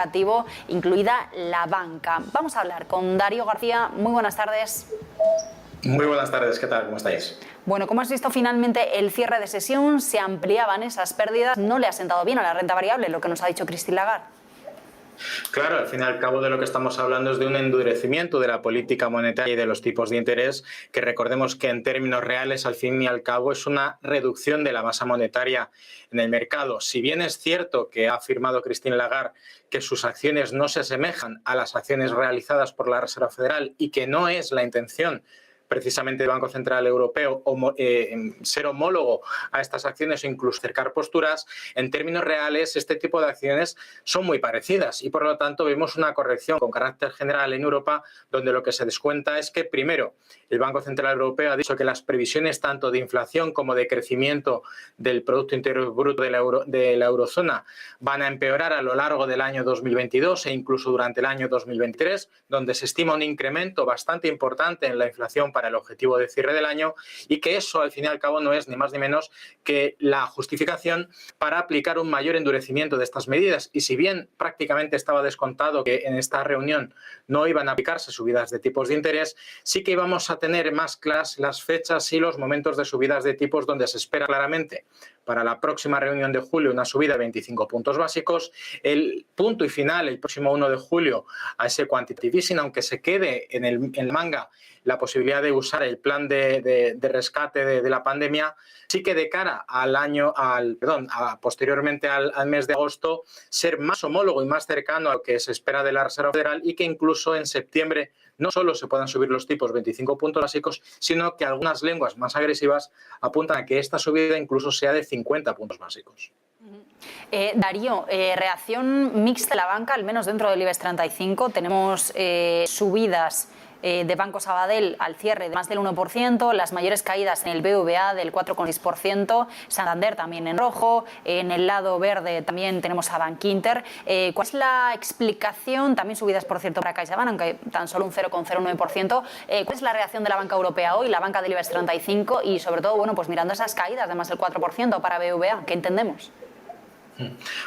negativo, incluida la banca. Vamos a hablar con Darío García. Muy buenas tardes. Muy buenas tardes, ¿qué tal? ¿Cómo estáis? Bueno, como has visto, finalmente el cierre de sesión, se ampliaban esas pérdidas, no le ha sentado bien a la renta variable, lo que nos ha dicho Christine Lagarde. Claro, al fin y al cabo de lo que estamos hablando es de un endurecimiento de la política monetaria y de los tipos de interés, que recordemos que en términos reales, al fin y al cabo, es una reducción de la masa monetaria en el mercado. Si bien es cierto que ha afirmado Christine Lagarde que sus acciones no se asemejan a las acciones realizadas por la Reserva Federal y que no es la intención precisamente del Banco Central Europeo ser homólogo a estas acciones o incluso acercar posturas, en términos reales este tipo de acciones son muy parecidas y por lo tanto vemos una corrección con carácter general en Europa, donde lo que se descuenta es que primero el Banco Central Europeo ha dicho que las previsiones tanto de inflación como de crecimiento del Producto Interior Bruto de la eurozona van a empeorar a lo largo del año 2022 e incluso durante el año 2023, donde se estima un incremento bastante importante en la inflación para el objetivo de cierre del año, y que eso al fin y al cabo no es ni más ni menos que la justificación para aplicar un mayor endurecimiento de estas medidas. Y si bien prácticamente estaba descontado que en esta reunión no iban a aplicarse subidas de tipos de interés, sí que íbamos a tener más claras las fechas y los momentos de subidas de tipos, donde se espera claramente para la próxima reunión de julio una subida de 25 puntos básicos, el punto y final el próximo 1 de julio a ese quantitative easing, aunque se quede en el manga la posibilidad de usar el plan de rescate de la pandemia, sí que de cara posteriormente al mes de agosto, ser más homólogo y más cercano a lo que se espera de la Reserva Federal, y que incluso en septiembre no solo se puedan subir los tipos 25 puntos básicos, sino que algunas lenguas más agresivas apuntan a que esta subida incluso sea de 50 puntos básicos. Darío, reacción mixta de la banca, al menos dentro del IBEX 35. Tenemos subidas de Banco Sabadell al cierre de más del 1%, las mayores caídas en el BVA del 4,6%, Santander también en rojo, en el lado verde también tenemos a Bankinter. ¿Cuál es la explicación? También subidas, por cierto, para CaixaBank, aunque tan solo un 0,09%. ¿Cuál es la reacción de la banca europea hoy, la banca del IBEX 35? Y sobre todo, bueno, pues mirando esas caídas de más del 4% para BVA, ¿qué entendemos?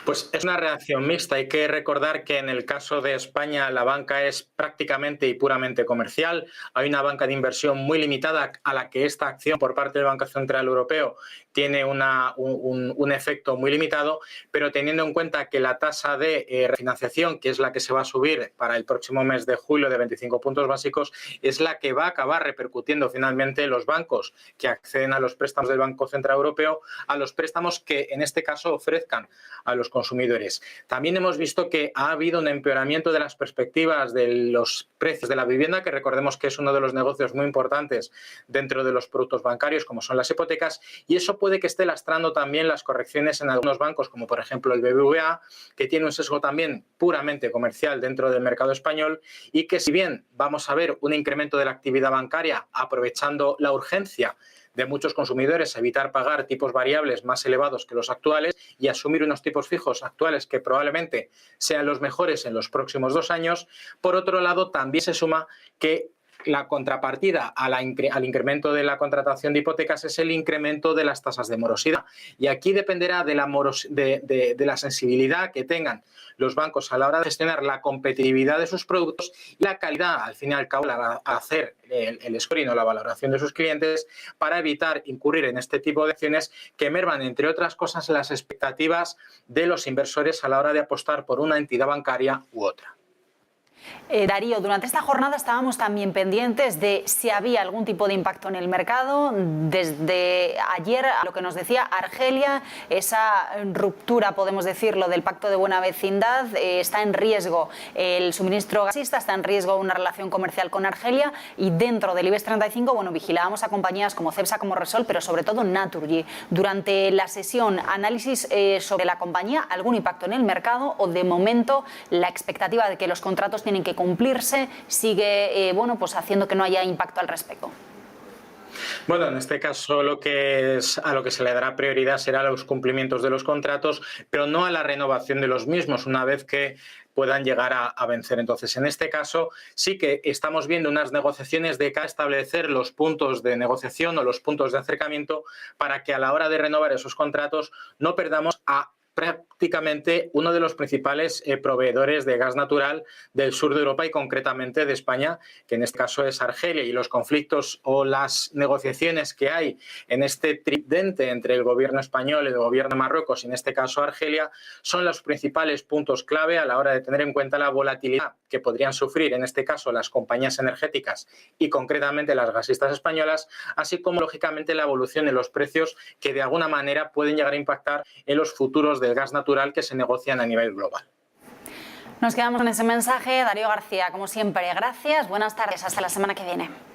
Pues es una reacción mixta. Hay que recordar que en el caso de España la banca es prácticamente y puramente comercial. Hay una banca de inversión muy limitada a la que esta acción por parte del Banco Central Europeo tiene un efecto muy limitado, pero teniendo en cuenta que la tasa de refinanciación, que es la que se va a subir para el próximo mes de julio de 25 puntos básicos, es la que va a acabar repercutiendo finalmente en los bancos que acceden a los préstamos del Banco Central Europeo, a los préstamos que en este caso ofrezcan a los consumidores. También hemos visto que ha habido un empeoramiento de las perspectivas de los precios de la vivienda, que recordemos que es uno de los negocios muy importantes dentro de los productos bancarios, como son las hipotecas, y eso puede que esté lastrando también las correcciones en algunos bancos, como por ejemplo el BBVA, que tiene un sesgo también puramente comercial dentro del mercado español, y que si bien vamos a ver un incremento de la actividad bancaria aprovechando la urgencia de muchos consumidores a evitar pagar tipos variables más elevados que los actuales y asumir unos tipos fijos actuales que probablemente sean los mejores en los próximos 2 años, por otro lado también se suma que la contrapartida al incremento de la contratación de hipotecas es el incremento de las tasas de morosidad. Y aquí dependerá de la sensibilidad que tengan los bancos a la hora de gestionar la competitividad de sus productos y la calidad, al fin y al cabo, a hacer el scoring o la valoración de sus clientes, para evitar incurrir en este tipo de acciones que merman, entre otras cosas, las expectativas de los inversores a la hora de apostar por una entidad bancaria u otra. Darío, durante esta jornada estábamos también pendientes de si había algún tipo de impacto en el mercado. Desde ayer, a lo que nos decía Argelia, esa ruptura, podemos decirlo, del pacto de buena vecindad, está en riesgo el suministro gasista, está en riesgo una relación comercial con Argelia, y dentro del IBEX 35, bueno, vigilábamos a compañías como Cepsa, como Repsol, pero sobre todo Naturgy. Durante la sesión, análisis sobre la compañía, ¿algún impacto en el mercado o de momento la expectativa de que los contratos tienen que cumplirse sigue pues haciendo que no haya impacto al respecto? Bueno, en este caso a lo que se le dará prioridad será a los cumplimientos de los contratos, pero no a la renovación de los mismos una vez que puedan llegar a vencer. Entonces, en este caso sí que estamos viendo unas negociaciones de cara a establecer los puntos de negociación o los puntos de acercamiento para que a la hora de renovar esos contratos no perdamos a prácticamente uno de los principales proveedores de gas natural del sur de Europa y concretamente de España, que en este caso es Argelia, y los conflictos o las negociaciones que hay en este tridente entre el gobierno español y el gobierno de Marruecos, y en este caso Argelia, son los principales puntos clave a la hora de tener en cuenta la volatilidad que podrían sufrir en este caso las compañías energéticas y concretamente las gasistas españolas, así como lógicamente la evolución de los precios que de alguna manera pueden llegar a impactar en los futuros del gas natural que se negocian a nivel global. Nos quedamos con ese mensaje. Darío García, como siempre, gracias. Buenas tardes. Hasta la semana que viene.